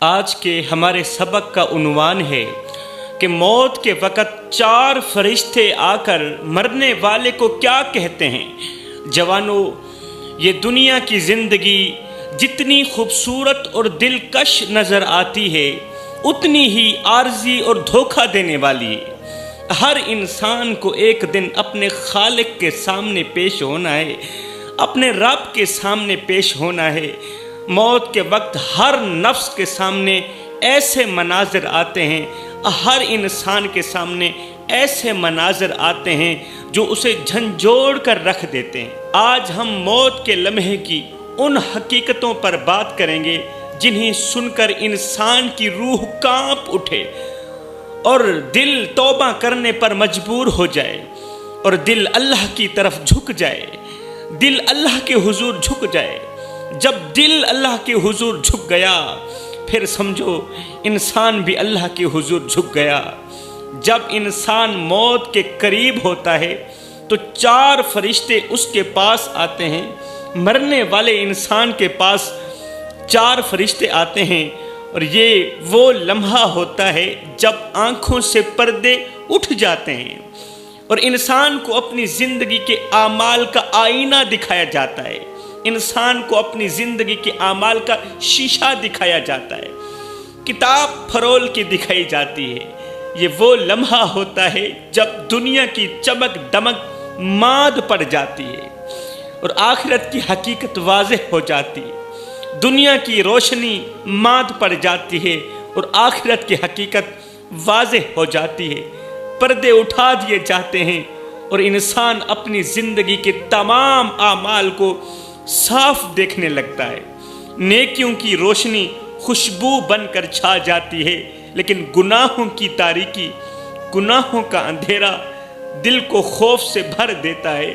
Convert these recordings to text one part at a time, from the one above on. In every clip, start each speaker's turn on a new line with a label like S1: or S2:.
S1: آج کے ہمارے سبق کا عنوان ہے کہ موت کے وقت 4 فرشتے آ کر مرنے والے کو کیا کہتے ہیں۔ جوانوں، یہ دنیا کی زندگی جتنی خوبصورت اور دلکش نظر آتی ہے اتنی ہی عارضی اور دھوکہ دینے والی ہے۔ ہر انسان کو ایک دن اپنے خالق کے سامنے پیش ہونا ہے، اپنے رب کے سامنے پیش ہونا ہے۔ موت کے وقت ہر نفس کے سامنے ایسے مناظر آتے ہیں، ہر انسان کے سامنے ایسے مناظر آتے ہیں جو اسے جھنجھوڑ کر رکھ دیتے ہیں۔ آج ہم موت کے لمحے کی ان حقیقتوں پر بات کریں گے جنہیں سن کر انسان کی روح کانپ اٹھے اور دل توبہ کرنے پر مجبور ہو جائے اور دل اللہ کی طرف جھک جائے، دل اللہ کے حضور جھک جائے۔ جب دل اللہ کے حضور جھک گیا پھر سمجھو انسان بھی اللہ کے حضور جھک گیا۔ جب انسان موت کے قریب ہوتا ہے تو 4 فرشتے اس کے پاس آتے ہیں۔ مرنے والے انسان کے پاس 4 فرشتے آتے ہیں اور یہ وہ لمحہ ہوتا ہے جب آنکھوں سے پردے اٹھ جاتے ہیں اور انسان کو اپنی زندگی کے اعمال کا آئینہ دکھایا جاتا ہے، انسان کو اپنی زندگی کے اعمال کا شیشہ دکھایا جاتا ہے، کتاب فرول کی دکھائی جاتی ہے۔ یہ وہ لمحہ ہوتا ہے جب دنیا کی چمک دمک ماد پڑ جاتی ہے اور آخرت کی حقیقت واضح ہو جاتی ہے۔ دنیا کی روشنی ماد پڑ جاتی ہے اور آخرت کی حقیقت واضح ہو جاتی ہے۔ پردے اٹھا دیے جاتے ہیں اور انسان اپنی زندگی کے تمام اعمال کو صاف دیکھنے لگتا ہے۔ نیکیوں کی روشنی خوشبو بن کر چھا جاتی ہے، لیکن گناہوں کی تاریکی، گناہوں کا اندھیرا دل کو خوف سے بھر دیتا ہے۔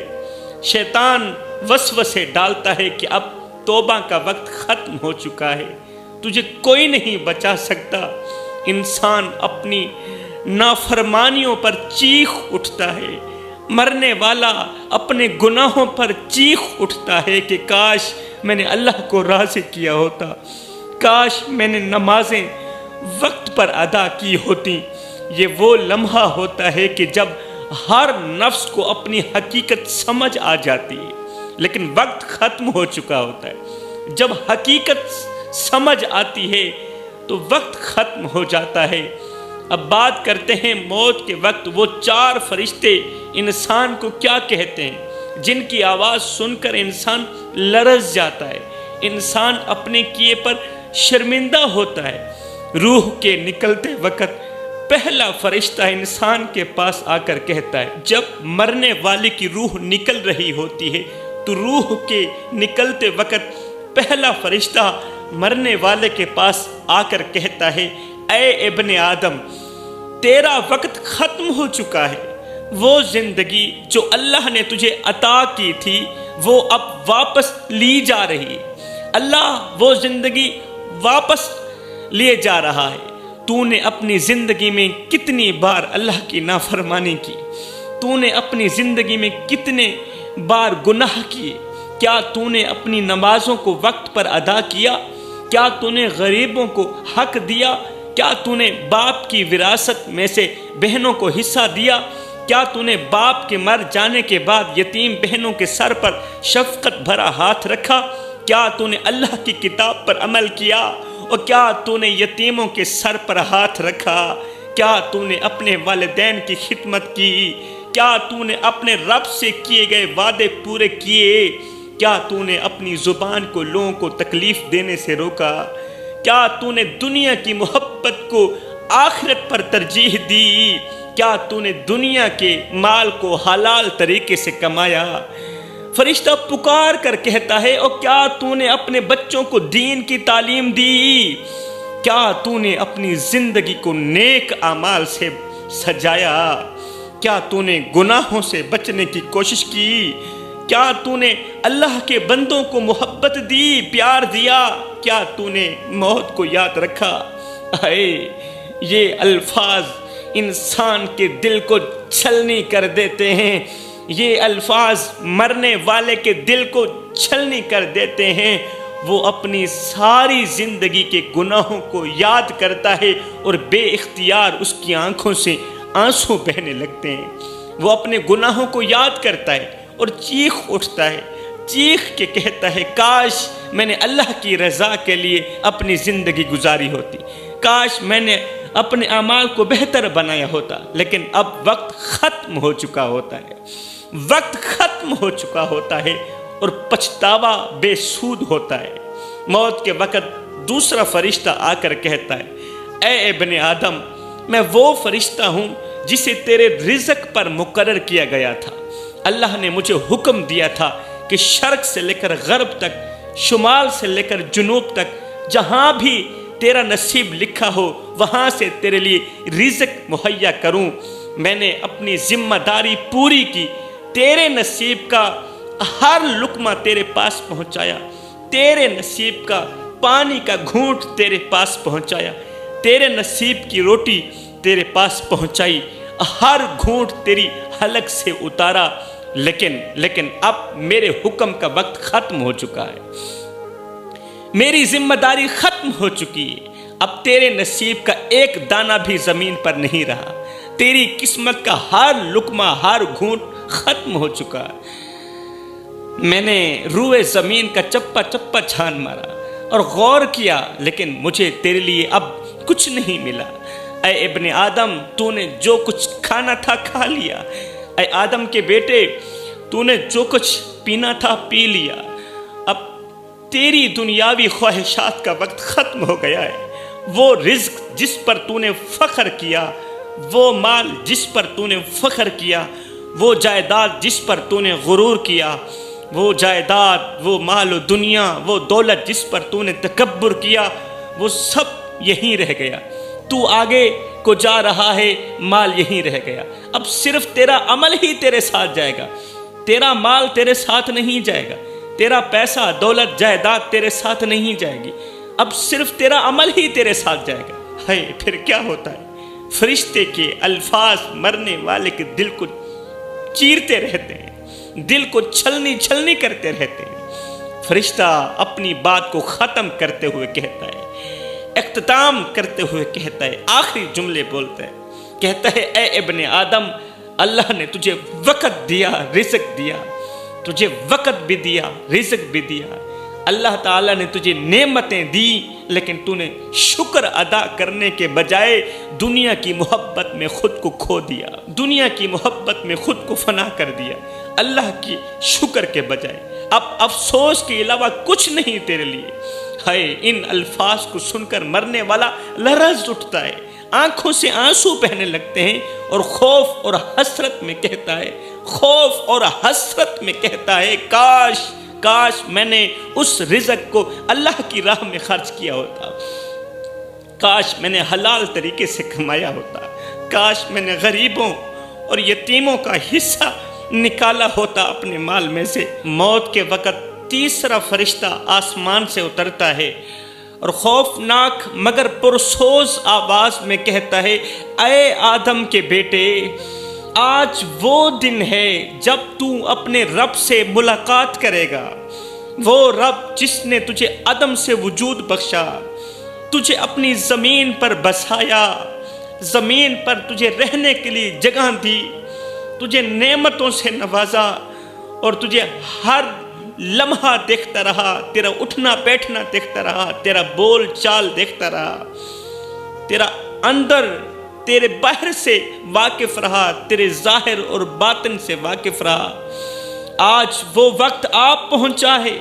S1: شیطان وسوسے ڈالتا ہے کہ اب توبہ کا وقت ختم ہو چکا ہے، تجھے کوئی نہیں بچا سکتا۔ انسان اپنی نافرمانیوں پر چیخ اٹھتا ہے، مرنے والا اپنے گناہوں پر چیخ اٹھتا ہے کہ کاش میں نے اللہ کو راضی کیا ہوتا، کاش میں نے نمازیں وقت پر ادا کی ہوتی۔ یہ وہ لمحہ ہوتا ہے کہ جب ہر نفس کو اپنی حقیقت سمجھ آ جاتی ہے لیکن وقت ختم ہو چکا ہوتا ہے۔ جب حقیقت سمجھ آتی ہے تو وقت ختم ہو جاتا ہے۔ اب بات کرتے ہیں موت کے وقت وہ 4 فرشتے انسان کو کیا کہتے ہیں جن کی آواز سن کر انسان لرز جاتا ہے، انسان اپنے کیے پر شرمندہ ہوتا ہے۔ روح کے نکلتے وقت پہلا فرشتہ انسان کے پاس آ کر کہتا ہے، جب مرنے والے کی روح نکل رہی ہوتی ہے تو روح کے نکلتے وقت پہلا فرشتہ مرنے والے کے پاس آ کر کہتا ہے، اے ابن آدم، تیرا وقت ختم ہو چکا ہے۔ وہ زندگی جو اللہ نے تجھے عطا کی تھی وہ اب واپس لی جا رہی ہے۔ اللہ وہ زندگی واپس لیے جا رہا ہے۔ تو نے اپنی زندگی میں کتنی بار اللہ کی نافرمانی کی، تو نے اپنی زندگی میں کتنے بار گناہ کیے؟ کیا تو نے اپنی نمازوں کو وقت پر ادا کیا؟ کیا تو نے غریبوں کو حق دیا؟ کیا تو نے باپ کی وراثت میں سے بہنوں کو حصہ دیا؟ کیا تو نے باپ کے مر جانے کے بعد یتیم بہنوں کے سر پر شفقت بھرا ہاتھ رکھا؟ کیا تو نے اللہ کی کتاب پر عمل کیا؟ اور کیا تو نے یتیموں کے سر پر ہاتھ رکھا؟ کیا تو نے اپنے والدین کی خدمت کی؟ کیا تو نے اپنے رب سے کیے گئے وعدے پورے کیے؟ کیا تو نے اپنی زبان کو لوگوں کو تکلیف دینے سے روکا؟ کیا تو نے دنیا کی محبت کو آخرت پر ترجیح دی؟ کیا تو نے دنیا کے مال کو حلال طریقے سے کمایا؟ فرشتہ پکار کر کہتا ہے، اور کیا تو نے اپنے بچوں کو دین کی تعلیم دی؟ کیا تو نے اپنی زندگی کو نیک اعمال سے سجایا؟ کیا تو نے گناہوں سے بچنے کی کوشش کی؟ کیا تو نے اللہ کے بندوں کو محبت دی، پیار دیا؟ کیا تو نے موت کو یاد رکھا؟ اے یہ الفاظ انسان کے دل کو چھلنی کر دیتے ہیں، یہ الفاظ مرنے والے کے دل کو چھلنی کر دیتے ہیں وہ اپنی ساری زندگی کے گناہوں کو یاد کرتا ہے اور بے اختیار اس کی آنکھوں سے آنسو بہنے لگتے ہیں۔ وہ اپنے گناہوں کو یاد کرتا ہے اور چیخ اٹھتا ہے، چیخ کے کہتا ہے کاش میں نے اللہ کی رضا کے لیے اپنی زندگی گزاری ہوتی، کاش میں نے اپنے اعمال کو بہتر بنایا ہوتا، لیکن اب وقت ختم ہو چکا ہوتا ہے، وقت ختم ہو چکا ہوتا ہے اور پچھتاوا بے سود ہوتا ہے۔ موت کے وقت دوسرا فرشتہ آ کر کہتا ہے اے ابن آدم، میں وہ فرشتہ ہوں جسے تیرے رزق پر مقرر کیا گیا تھا۔ اللہ نے مجھے حکم دیا تھا کہ شرق سے لے کر غرب تک، شمال سے لے کر جنوب تک، جہاں بھی تیرا نصیب لکھا ہو وہاں سے تیرے لیے رزق مہیا کروں۔ میں نے اپنی ذمہ داری پوری کی، تیرے نصیب کا ہر لقمہ تیرے پاس پہنچایا، تیرے نصیب کا پانی کا گھونٹ تیرے پاس پہنچایا، تیرے نصیب کی روٹی تیرے پاس پہنچائی، ہر گھونٹ تیری حلق سے اتارا، لیکن اب میرے حکم کا وقت ختم ہو چکا ہے، میری ذمہ داری ختم ہو چکی ہے، اب تیرے نصیب کا ایک دانہ بھی زمین پر نہیں رہا، تیری قسمت کا ہر لقمہ ہر گھونٹ ختم ہو چکا ہے۔ میں نے روئے زمین کا چپا چپا چھان مارا اور غور کیا، لیکن مجھے تیرے لیے اب کچھ نہیں ملا۔ اے ابن آدم، تو نے جو کچھ کھانا تھا کھا لیا، اے آدم کے بیٹے تو نے جو کچھ پینا تھا پی لیا، اب تیری دنیاوی خواہشات کا وقت ختم ہو گیا ہے۔ وہ رزق جس پر تو نے فخر کیا، وہ مال جس پر تو نے فخر کیا، وہ جائیداد جس پر تو نے غرور کیا، وہ جائیداد، وہ مال و دنیا، وہ دولت جس پر تو نے تکبر کیا، وہ سب یہیں رہ گیا۔ تو آگے کو جا رہا ہے، مال یہیں رہ گیا۔ اب صرف تیرا عمل ہی تیرے ساتھ جائے گا، تیرا مال تیرے ساتھ نہیں جائے گا، تیرا پیسہ دولت جائیداد تیرے ساتھ نہیں جائے گی، اب صرف تیرا عمل ہی تیرے ساتھ جائے گا۔ ہے پھر کیا ہوتا ہے؟ فرشتے کے الفاظ مرنے والے کے دل کو چیرتے رہتے ہیں، دل کو چھلنی چھلنی کرتے رہتے ہیں۔ فرشتہ اپنی بات کو ختم کرتے ہوئے کہتا ہے، اختتام کرتے ہوئے کہتا ہے، آخری جملے بولتا ہے، کہتا ہے اے ابن آدم، اللہ نے تجھے وقت دیا، رزق دیا، تجھے وقت بھی دیا، رزق بھی دیا، اللہ تعالیٰ نے تجھے نعمتیں دی، لیکن تو نے شکر ادا کرنے کے بجائے دنیا کی محبت میں خود کو کھو دیا، دنیا کی محبت میں خود کو فنا کر دیا، اللہ کی شکر کے بجائے۔ اب افسوس کے علاوہ کچھ نہیں تیرے لیے۔ ہے ان الفاظ کو سن کر مرنے والا لرز اٹھتا ہے، آنکھوں سے آنسو بہنے لگتے ہیں، اور خوف اور حسرت میں کہتا ہے، خوف اور حسرت میں کہتا ہے کاش میں نے اس رزق کو اللہ کی راہ میں خرچ کیا ہوتا، کاش میں نے حلال طریقے سے کمایا ہوتا، کاش میں نے غریبوں اور یتیموں کا حصہ نکالا ہوتا اپنے مال میں سے۔ موت کے وقت تیسرا فرشتہ آسمان سے اترتا ہے اور خوفناک مگر پرسوز آواز میں کہتا ہے، اے آدم کے بیٹے، آج وہ دن ہے جب تو اپنے رب سے ملاقات کرے گا، وہ رب جس نے تجھے عدم سے وجود بخشا، تجھے اپنی زمین پر بسایا، زمین پر تجھے رہنے کے لیے جگہ دی، تجھے نعمتوں سے نوازا اور تجھے ہر لمحہ دیکھتا رہا، تیرا اٹھنا بیٹھنا دیکھتا رہا، تیرا بول چال دیکھتا رہا، تیرا اندر تیرے باہر سے واقف رہا، تیرے ظاہر اور باطن سے واقف رہا۔ آج وہ وقت آپ پہنچا ہے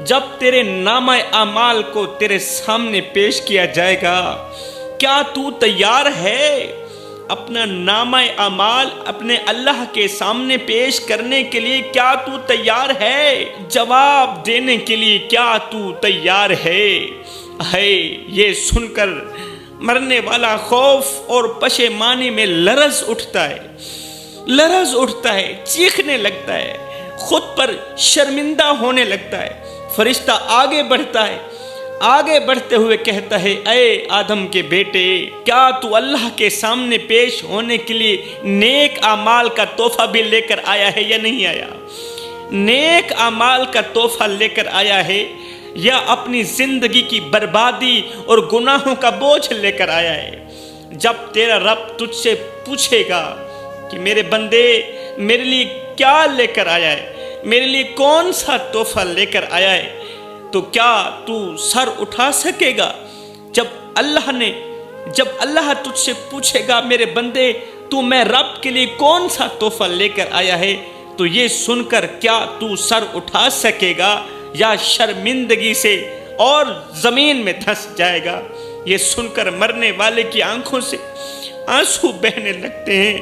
S1: جب تیرے نامہ اعمال کو تیرے سامنے پیش کیا جائے گا۔ کیا تو تیار ہے اپنا نامہ اعمال اپنے اللہ کے سامنے پیش کرنے کے لیے؟ کیا تو تیار ہے جواب دینے کے لیے؟ کیا تو تیار ہے؟ یہ سن کر مرنے والا خوف اور پشیمانی میں لرز اٹھتا ہے، چیخنے لگتا ہے، خود پر شرمندہ ہونے لگتا ہے۔ فرشتہ آگے بڑھتا ہے، آگے بڑھتے ہوئے کہتا ہے، اے آدم کے بیٹے، کیا تو اللہ کے سامنے پیش ہونے کے لیے نیک اعمال کا تحفہ بھی لے کر آیا ہے یا نہیں آیا؟ نیک اعمال کا تحفہ لے کر آیا ہے یا اپنی زندگی کی بربادی اور گناہوں کا بوجھ لے کر آیا ہے؟ جب تیرا رب تجھ سے پوچھے گا کہ میرے بندے میرے لیے کیا لے کر آیا ہے، میرے لیے کون سا تحفہ لے کر آیا ہے، تو کیا تو سر اٹھا سکے گا؟ جب اللہ تجھ سے پوچھے گا میرے بندے تو میں رب کے لیے کون سا تحفہ لے کر آیا ہے، تو یہ سن کر کیا تو سر اٹھا سکے گا یا شرمندگی سے اور زمین میں دھنس جائے گا؟ یہ سن کر مرنے والے کی آنکھوں سے آنسو بہنے لگتے ہیں۔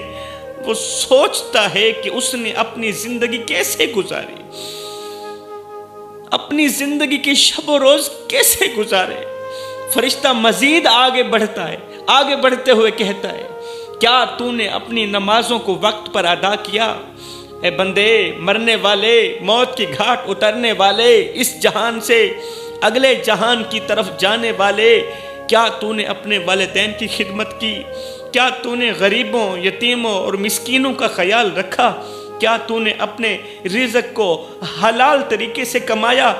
S1: وہ سوچتا ہے کہ اس نے اپنی زندگی کیسے گزاری، اپنی زندگی کی شب و روز کیسے گزارے۔ فرشتہ مزید آگے بڑھتا ہے، آگے بڑھتے ہوئے کہتا ہے، کیا تو نے اپنی نمازوں کو وقت پر ادا کیا؟ اے بندے، مرنے والے، موت کی گھاٹ اترنے والے، اس جہان سے اگلے جہان کی طرف جانے والے، کیا تو نے اپنے والدین کی خدمت کی؟ کیا تو نے غریبوں، یتیموں اور مسکینوں کا خیال رکھا؟ کیا تو نے اپنے رزق کو حلال طریقے سے کمایا؟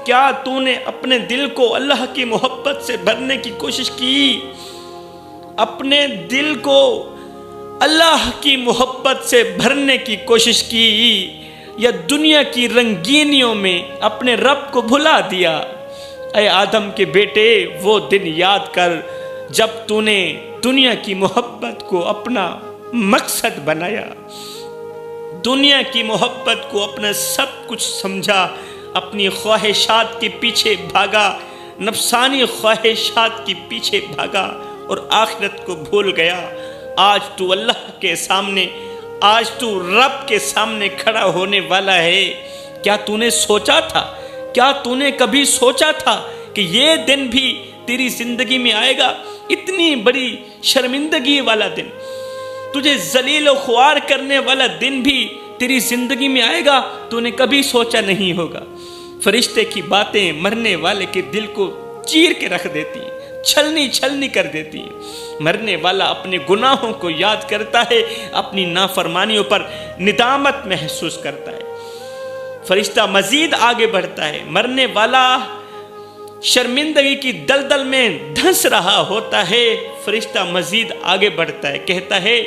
S1: کیا تو نے اپنے دل کو اللہ کی محبت سے بھرنے کی کوشش کی؟ اپنے دل کو اللہ کی محبت سے بھرنے کی کوشش کی یا دنیا کی رنگینیوں میں اپنے رب کو بھلا دیا؟ اے آدم کے بیٹے، وہ دن یاد کر جب تو نے دنیا کی محبت کو اپنا مقصد بنایا، دنیا کی محبت کو اپنا سب کچھ سمجھا، اپنی خواہشات کے پیچھے بھاگا، نفسانی خواہشات کے پیچھے بھاگا اور آخرت کو بھول گیا۔ آج تو اللہ کے سامنے، آج تو رب کے سامنے کھڑا ہونے والا ہے۔ کیا تو نے سوچا تھا، کیا تو نے کبھی سوچا تھا کہ یہ دن بھی تیری زندگی میں آئے گا؟ اتنی بڑی شرمندگی والا دن، تجھے ذلیل و خوار کرنے والا دن بھی تیری زندگی میں آئے گا، تو نے کبھی سوچا نہیں ہوگا۔ فرشتے کی باتیں مرنے والے کے دل کو چیر کے رکھ دیتی ہیں، چھلنی کر دیتی ہیں۔ مرنے والا اپنے گناہوں کو یاد کرتا ہے، اپنی نافرمانیوں پر ندامت محسوس کرتا ہے۔ فرشتہ مزید آگے بڑھتا ہے، مرنے والا شرمندگی کی دلدل میں دھنس رہا ہوتا ہے۔ فرشتہ مزید آگے بڑھتا ہے، کہتا ہے،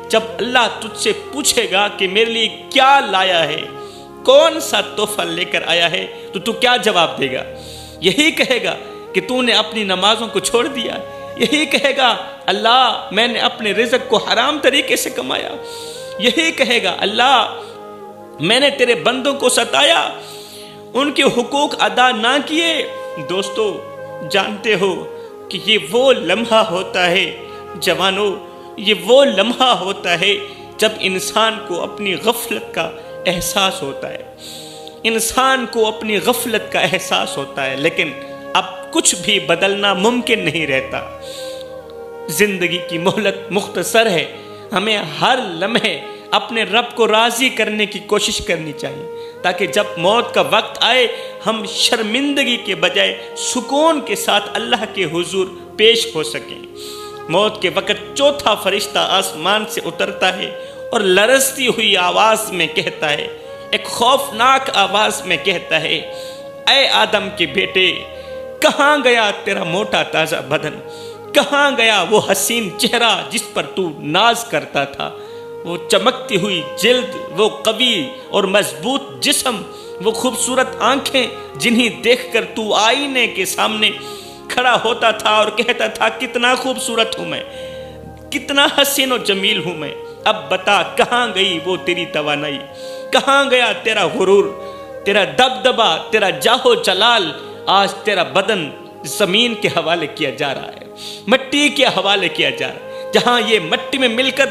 S1: جب اللہ تجھ سے پوچھے گا کہ میرے لیے کیا لایا ہے، کون سا تحفہ لے کر آیا ہے، تو تو کیا جواب دے گا؟ یہی کہے گا کہ تو نے اپنی نمازوں کو چھوڑ دیا، یہی کہے گا اللہ میں نے اپنے رزق کو حرام طریقے سے کمایا، یہی کہے گا اللہ میں نے تیرے بندوں کو ستایا، ان کے حقوق ادا نہ کیے۔ دوستو، جانتے ہو کہ یہ وہ لمحہ ہوتا ہے جوانو، یہ وہ لمحہ ہوتا ہے جب انسان کو اپنی غفلت کا احساس ہوتا ہے، انسان کو اپنی غفلت کا احساس ہوتا ہے، لیکن اب کچھ بھی بدلنا ممکن نہیں رہتا۔ زندگی کی مہلت مختصر ہے، ہمیں ہر لمحے اپنے رب کو راضی کرنے کی کوشش کرنی چاہیے، تاکہ جب موت کا وقت آئے ہم شرمندگی کے بجائے سکون کے ساتھ اللہ کے حضور پیش ہو سکیں۔ موت کے وقت چوتھا فرشتہ آسمان سے اترتا ہے اور لرزتی ہوئی آواز میں کہتا ہے، ایک خوفناک آواز میں کہتا ہے، اے آدم کے بیٹے، کہاں گیا تیرا موٹا تازہ بدن؟ کہاں گیا وہ حسین چہرہ جس پر تو ناز کرتا تھا؟ وہ چمکتی ہوئی جلد، وہ قوی اور مضبوط جسم، وہ خوبصورت آنکھیں جنہیں دیکھ کر تو آئینے کے سامنے کھڑا ہوتا تھا اور کہتا تھا کتنا خوبصورت ہوں میں، کتنا حسین و جمیل ہوں میں۔ اب بتا کہاں گئی وہ تیری توانائی، کہاں گیا تیرا غرور، تیرا دبدبا، تیرا جاہ و جلال؟ آج تیرا بدن زمین کے حوالے کیا جا رہا ہے، مٹی کے حوالے کیا جا رہا ہے، جہاں یہ مٹی میں مل کر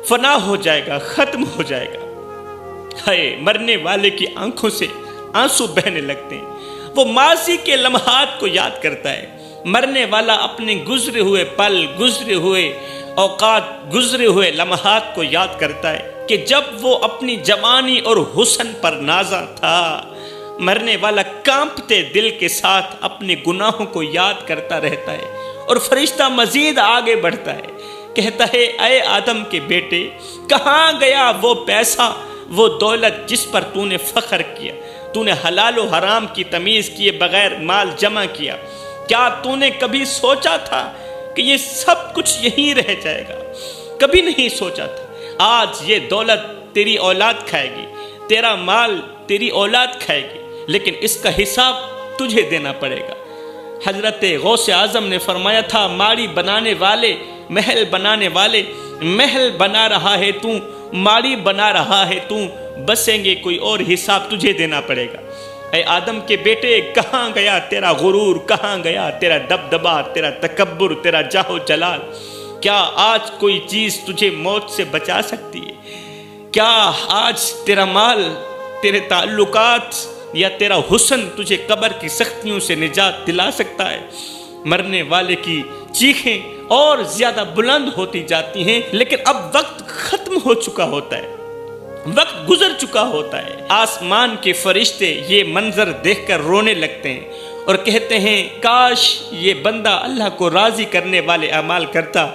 S1: فنا ہو جائے گا، ختم ہو جائے گا۔ ہائے، مرنے والے کی آنکھوں سے آنسو بہنے لگتے ہیں، وہ ماضی کے لمحات کو یاد کرتا ہے۔ مرنے والا اپنے گزرے ہوئے پل، گزرے ہوئے اوقات، گزرے ہوئے لمحات کو یاد کرتا ہے کہ جب وہ اپنی جوانی اور حسن پر نازا تھا۔ مرنے والا کانپتے دل کے ساتھ اپنے گناہوں کو یاد کرتا رہتا ہے، اور فرشتہ مزید آگے بڑھتا ہے، کہتا ہے، اے آدم کے بیٹے، کہاں گیا وہ پیسہ، وہ دولت جس پر تو نے فخر کیا؟ تو نے حلال و حرام کی تمیز کیے بغیر مال جمع کیا، کیا تو نے کبھی سوچا تھا کہ یہ سب کچھ یہیں رہ جائے گا؟ کبھی نہیں سوچا تھا۔ آج یہ دولت تیری اولاد کھائے گی، تیرا مال تیری اولاد کھائے گی، لیکن اس کا حساب تجھے دینا پڑے گا۔ حضرت غوث اعظم نے فرمایا تھا، ماڑی بنانے والے، محل بنانے والے، محل بنا رہا ہے تو، ماڑی بنا رہا ہے تو، بسیں گے کوئی اور، حساب تجھے دینا پڑے گا۔ اے آدم کے بیٹے، کہاں گیا تیرا غرور، کہاں گیا تیرا دبدبا، تیرا تکبر، تیرا جاہ و جلال؟ کیا آج کوئی چیز تجھے موت سے بچا سکتی ہے؟ کیا آج تیرا مال، تیرے تعلقات یا تیرا حسن تجھے قبر کی سختیوں سے نجات دلا سکتا ہے؟ مرنے والے کی چیخیں اور زیادہ بلند ہوتی جاتی ہیں، لیکن اب وقت ختم ہو چکا ہوتا ہے، وقت گزر چکا ہوتا ہے۔ آسمان کے فرشتے یہ منظر دیکھ کر رونے لگتے ہیں اور کہتے ہیں، کاش یہ بندہ اللہ کو راضی کرنے والے اعمال کرتا،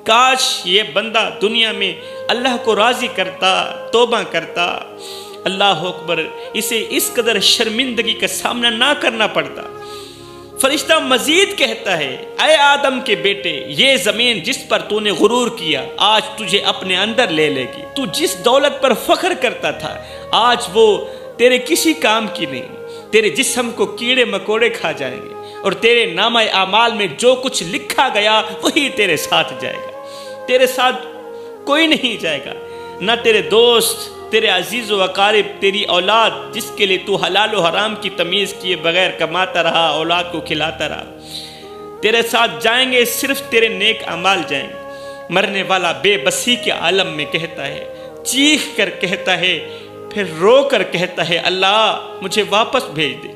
S1: کاش یہ بندہ دنیا میں اللہ کو راضی کرتا، توبہ کرتا۔ اللہ اکبر، اسے اس قدر شرمندگی کا سامنا نہ کرنا پڑتا۔ فرشتہ مزید کہتا ہے، اے آدم کے بیٹے، یہ زمین جس پر تو نے غرور کیا آج تجھے اپنے اندر لے لے گی۔ تو جس دولت پر فخر کرتا تھا آج وہ تیرے کسی کام کی نہیں، تیرے جسم کو کیڑے مکوڑے کھا جائیں گے، اور تیرے نامہ اعمال میں جو کچھ لکھا گیا وہی تیرے ساتھ جائے گا۔ تیرے ساتھ کوئی نہیں جائے گا، نہ تیرے دوست، تیرے عزیز و اقارب، تیری اولاد جس کے لیے تو حلال و حرام کی تمیز کیے بغیر کماتا رہا، اولاد کو کھلاتا رہا۔ تیرے ساتھ جائیں گے صرف تیرے نیک اعمال جائیں گے۔ مرنے والا بے بسی کے عالم میں کہتا ہے، چیخ کر کہتا ہے، پھر رو کر کہتا ہے، اللہ مجھے واپس بھیج دے،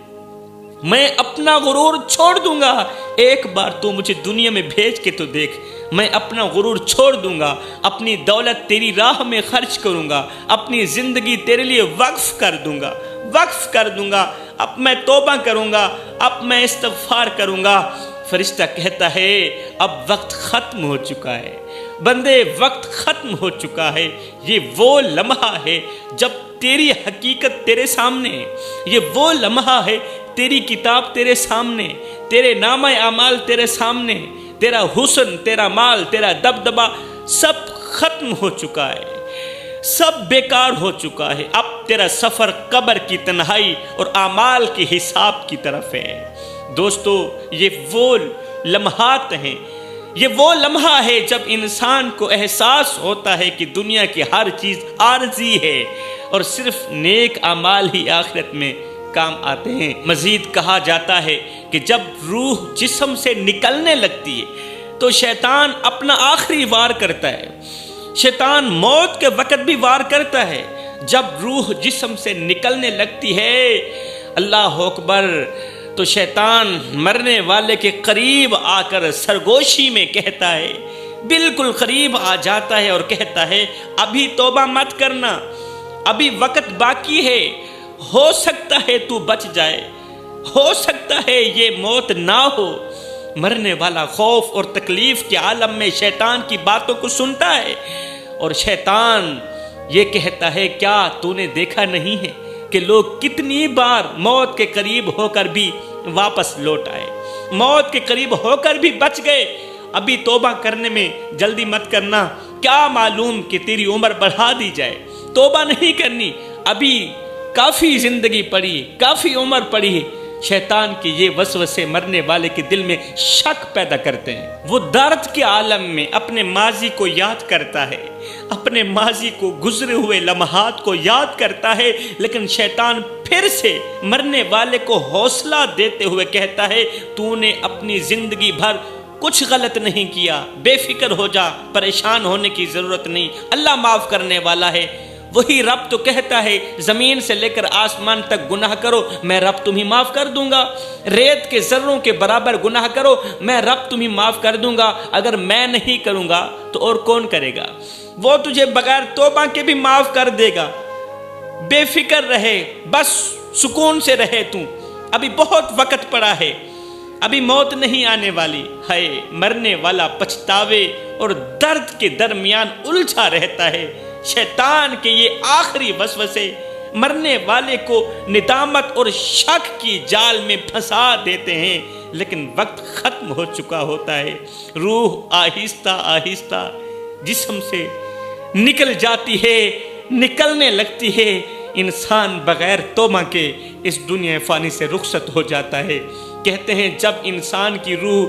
S1: میں اپنا غرور چھوڑ دوں گا، ایک بار تو مجھے دنیا میں بھیج کے تو دیکھ، میں اپنا غرور چھوڑ دوں گا، اپنی دولت تیری راہ میں خرچ کروں گا، اپنی زندگی تیرے لیے وقف کر دوں گا، وقف کر دوں گا، اب میں توبہ کروں گا، اب میں استغفار کروں گا۔ فرشتہ کہتا ہے، اب وقت ختم ہو چکا ہے بندے، وقت ختم ہو چکا ہے۔ یہ وہ لمحہ ہے جب تیری حقیقت تیرے سامنے ہے، یہ وہ لمحہ ہے تیری کتاب تیرے سامنے، تیرے نامہ اعمال تیرے سامنے، تیرا حسن، تیرا مال، تیرا دبدبا سب ختم ہو چکا ہے، سب بیکار ہو چکا ہے۔ اب تیرا سفر قبر کی تنہائی اور اعمال کے حساب کی طرف ہے۔ دوستو، یہ وہ لمحات ہیں، یہ وہ لمحہ ہے جب انسان کو احساس ہوتا ہے کہ دنیا کی ہر چیز عارضی ہے اور صرف نیک اعمال ہی آخرت میں کام آتے ہیں۔ مزید کہا جاتا ہے کہ جب روح جسم سے نکلنے لگتی ہے تو شیطان اپنا آخری وار کرتا ہے، شیطان موت کے وقت بھی وار کرتا ہے۔ جب روح جسم سے نکلنے لگتی ہے، اللہ اکبر، تو شیطان مرنے والے کے قریب آ کر سرگوشی میں کہتا ہے، بالکل قریب آ جاتا ہے اور کہتا ہے، ابھی توبہ مت کرنا، ابھی وقت باقی ہے، ہو سکتا ہے تو بچ جائے، ہو سکتا ہے یہ موت نہ ہو۔ مرنے والا خوف اور تکلیف کے عالم میں شیطان کی باتوں کو سنتا ہے، اور شیطان یہ کہتا ہے، کیا تو نے دیکھا نہیں ہے کہ لوگ کتنی بار موت کے قریب ہو کر بھی واپس لوٹ آئے، موت کے قریب ہو کر بھی بچ گئے۔ ابھی توبہ کرنے میں جلدی مت کرنا، کیا معلوم کہ تیری عمر بڑھا دی جائے، توبہ نہیں کرنی، ابھی کافی زندگی پڑی، کافی عمر پڑی۔ شیطان کے یہ وسوسے مرنے والے کے دل میں شک پیدا کرتے ہیں۔ وہ درد کے عالم میں اپنے ماضی کو یاد کرتا ہے، اپنے ماضی کو، گزرے ہوئے لمحات کو یاد کرتا ہے، لیکن شیطان پھر سے مرنے والے کو حوصلہ دیتے ہوئے کہتا ہے، تو نے اپنی زندگی بھر کچھ غلط نہیں کیا، بے فکر ہو جا، پریشان ہونے کی ضرورت نہیں، اللہ معاف کرنے والا ہے۔ وہی رب تو کہتا ہے، زمین سے لے کر آسمان تک گناہ کرو، میں رب تمہیں معاف کر دوں گا، ریت کے ذروں کے برابر گناہ کرو، میں رب تمہیں معاف کر دوں گا، اگر میں نہیں کروں گا تو اور کون کرے گا؟ وہ تجھے بغیر توبہ کے بھی معاف کر دے گا۔ بے فکر رہے، بس سکون سے رہے، تو ابھی بہت وقت پڑا ہے، ابھی موت نہیں آنے والی ہے۔ مرنے والا پچھتاوے اور درد کے درمیان الجھا رہتا ہے۔ شیطان کے یہ آخری وسوسے مرنے والے کو ندامت اور شک کی جال میں پھنسا دیتے ہیں، لیکن وقت ختم ہو چکا ہوتا ہے، روح آہستہ آہستہ جسم سے نکل جاتی ہے، نکلنے لگتی ہے، انسان بغیر توبہ کے اس دنیا فانی سے رخصت ہو جاتا ہے۔ کہتے ہیں جب انسان کی روح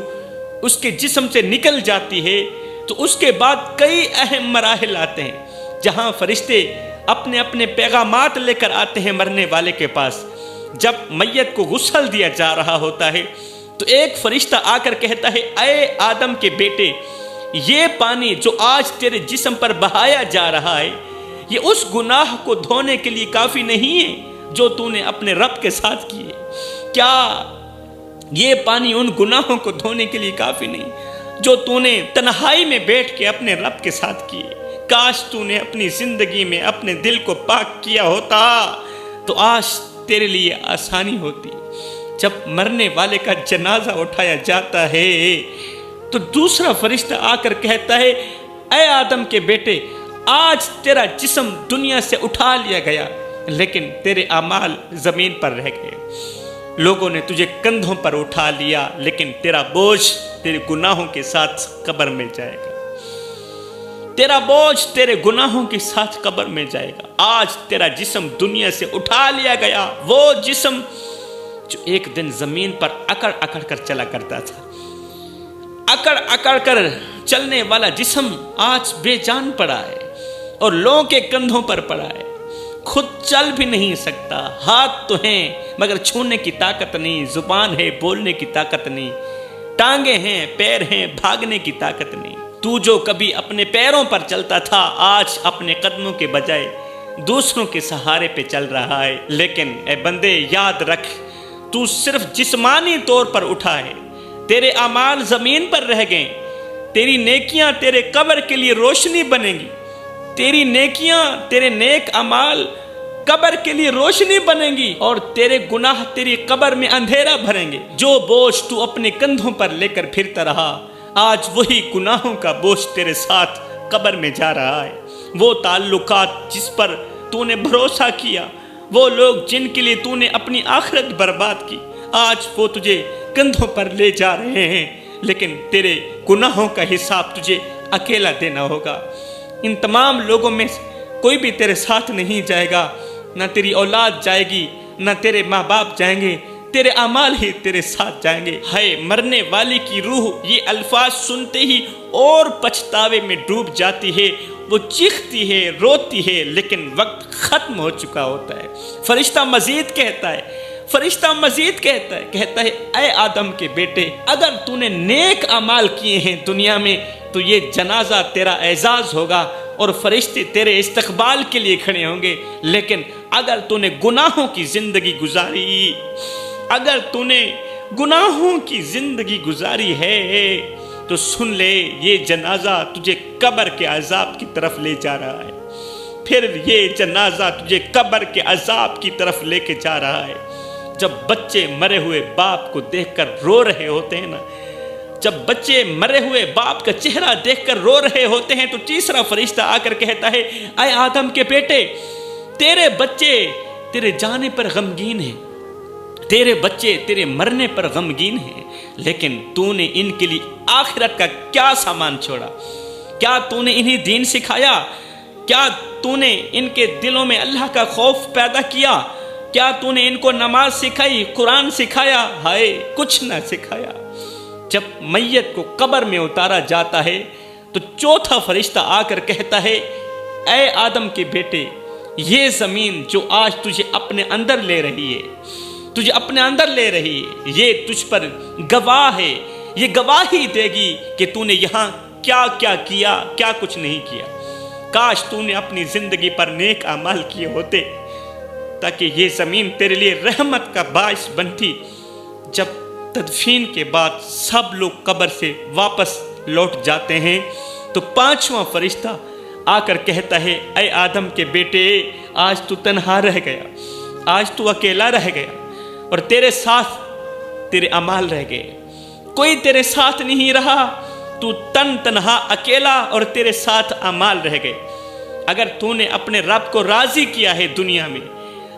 S1: اس کے جسم سے نکل جاتی ہے تو اس کے بعد کئی اہم مراحل آتے ہیں، جہاں فرشتے اپنے اپنے پیغامات لے کر آتے ہیں مرنے والے کے پاس۔ جب میت کو غسل دیا جا رہا ہوتا ہے تو ایک فرشتہ آ کر کہتا ہے، اے آدم کے بیٹے، یہ پانی جو آج تیرے جسم پر بہایا جا رہا ہے، یہ اس گناہ کو دھونے کے لیے کافی نہیں ہے جو تو نے اپنے رب کے ساتھ کیے۔ کیا یہ پانی ان گناہوں کو دھونے کے لیے کافی نہیں جو تو نے تنہائی میں بیٹھ کے اپنے رب کے ساتھ کیے؟ کاش تو نے اپنی زندگی میں اپنے دل کو پاک کیا ہوتا تو آج تیرے لیے آسانی ہوتی۔ جب مرنے والے کا جنازہ اٹھایا جاتا ہے تو دوسرا فرشتہ آ کر کہتا ہے، اے آدم کے بیٹے، آج تیرا جسم دنیا سے اٹھا لیا گیا، لیکن تیرے اعمال زمین پر رہ گئے۔ لوگوں نے تجھے کندھوں پر اٹھا لیا، لیکن تیرا بوجھ تیرے گناہوں کے ساتھ قبر میں جائے گا۔ تیرا بوجھ تیرے گناہوں کے ساتھ قبر میں جائے گا۔ آج تیرا جسم دنیا سے اٹھا لیا گیا، وہ جسم جو ایک دن زمین پر اکڑ اکڑ کر چلا کرتا تھا، اکڑ اکڑ کر چلنے والا جسم آج بے جان پڑا ہے اور لوگوں کے کندھوں پر پڑا ہے، خود چل بھی نہیں سکتا، ہاتھ تو ہیں مگر چھونے کی طاقت نہیں، زبان ہے بولنے کی طاقت نہیں، ٹانگیں ہیں پیر ہیں بھاگنے کی طاقت نہیں۔ تو جو کبھی اپنے پیروں پر چلتا تھا آج اپنے قدموں کے بجائے دوسروں کے سہارے پہ چل رہا ہے۔ لیکن اے بندے یاد رکھ، تو صرف جسمانی طور پر اٹھا ہے، تیرے اعمال زمین پر رہ گئے۔ تیری نیکیاں تیرے قبر کے لیے روشنی بنیں گی، تیری نیکیاں تیرے نیک اعمال قبر کے لیے روشنی بنیں گی، اور تیرے گناہ تیری قبر میں اندھیرا بھریں گے۔ جو بوجھ تو اپنے کندھوں پر لے کر پھرتا رہا، آج وہی گناہوں کا بوجھ تیرے ساتھ قبر میں جا رہا ہے۔ وہ تعلقات جس پر تو نے بھروسہ کیا، وہ لوگ جن کے لیے تو نے اپنی آخرت برباد کی، آج وہ تجھے کندھوں پر لے جا رہے ہیں، لیکن تیرے گناہوں کا حساب تجھے اکیلا دینا ہوگا۔ ان تمام لوگوں میں کوئی بھی تیرے ساتھ نہیں جائے گا، نہ تیری اولاد جائے گی، نہ تیرے ماں باپ جائیں گے، تیرے اعمال ہی تیرے ساتھ جائیں گے۔ ہائے مرنے والے کی روح یہ الفاظ سنتے ہی اور پچھتاوے میں ڈوب جاتی ہے، وہ چیختی ہے روتی ہے، لیکن وقت ختم ہو چکا ہوتا ہے۔ فرشتہ مزید کہتا ہے اے آدم کے بیٹے، اگر تو نے نیک اعمال کیے ہیں دنیا میں تو یہ جنازہ تیرا اعزاز ہوگا اور فرشتے تیرے استقبال کے لیے کھڑے ہوں گے، لیکن اگر تو نے گناہوں کی زندگی گزاری ہے تو سن لے، یہ جنازہ تجھے قبر کے عذاب کی طرف لے جا رہا ہے۔ پھر یہ جنازہ تجھے قبر کے عذاب کی طرف لے کے جا رہا ہے۔ جب بچے مرے ہوئے باپ کو دیکھ کر رو رہے ہوتے ہیں نا، جب بچے مرے ہوئے باپ کا چہرہ دیکھ کر رو رہے ہوتے ہیں تو تیسرا فرشتہ آ کر کہتا ہے، اے آدم کے بیٹے، تیرے بچے تیرے جانے پر غمگین ہیں، تیرے بچے تیرے مرنے پر غمگین ہیں، لیکن تو نے ان کے لیے آخرت کا کیا سامان چھوڑا؟ کیا تو نے انہیں دین سکھایا؟ کیا تو نے ان کے دلوں میں اللہ کا خوف پیدا کیا؟ کیا تو نے ان کو نماز سکھائی، قرآن سکھایا؟ ہائے کچھ نہ سکھایا۔ جب میت کو قبر میں اتارا جاتا ہے تو چوتھا فرشتہ آ کر کہتا ہے، اے آدم کے بیٹے، یہ زمین جو آج تجھے اپنے اندر لے رہی ہے، یہ تجھ پر گواہ ہے، یہ گواہی دے گی کہ تو نے یہاں کیا کیا کیا، کیا کچھ نہیں کیا۔ کاش تو نے اپنی زندگی پر نیک اعمال کیے ہوتے تاکہ یہ زمین تیرے لیے رحمت کا باعث بنتی۔ جب تدفین کے بعد سب لوگ قبر سے واپس لوٹ جاتے ہیں تو پانچواں فرشتہ آ کر کہتا ہے، اے آدم کے بیٹے، آج تو تنہا رہ گیا، آج تو اکیلا رہ گیا، اور تیرے ساتھ تیرے اعمال رہ گئے، کوئی تیرے ساتھ نہیں رہا، تو تنہا اکیلا اور تیرے ساتھ اعمال رہ گئے۔ اگر تو نے اپنے رب کو راضی کیا ہے دنیا میں،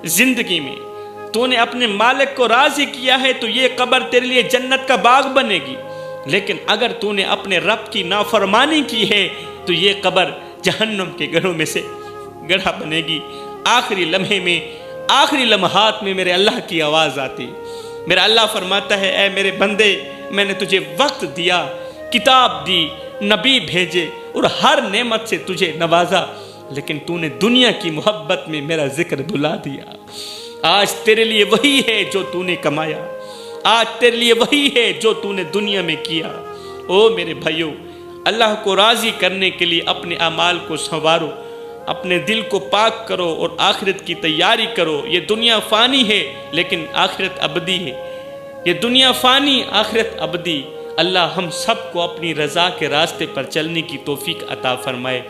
S1: زندگی میں تو نے اپنے مالک کو راضی کیا ہے تو یہ قبر تیرے لیے جنت کا باغ بنے گی، لیکن اگر تو نے اپنے رب کی نافرمانی کی ہے تو یہ قبر جہنم کے گڑھوں میں سے گڑھا بنے گی۔ آخری لمحے میں، آخری لمحات میں میرے اللہ کی آواز آتی، میرا اللہ فرماتا ہے اے میرے بندے، میں نے تجھے وقت دیا، کتاب دی، نبی بھیجے اور ہر نعمت سے تجھے نوازا، لیکن تو نے دنیا کی محبت میں میرا ذکر بھلا دیا۔ آج تیرے لیے وہی ہے جو تو نے کمایا، آج تیرے لیے وہی ہے جو تو نے دنیا میں کیا۔ او میرے بھائیوں، اللہ کو راضی کرنے کے لیے اپنے اعمال کو سنوارو، اپنے دل کو پاک کرو اور آخرت کی تیاری کرو۔ یہ دنیا فانی ہے لیکن آخرت ابدی ہے، یہ دنیا فانی، آخرت ابدی۔ اللہ ہم سب کو اپنی رضا کے راستے پر چلنے کی توفیق عطا فرمائے۔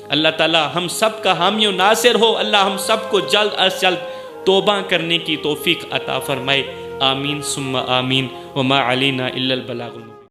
S1: اللہ تعالی ہم سب کا حامی و ناصر ہو۔ اللہ ہم سب کو جلد از جلد توبہ کرنے کی توفیق عطا فرمائے۔ آمین ثم آمین۔ وما علینا الا البلاغ المبین۔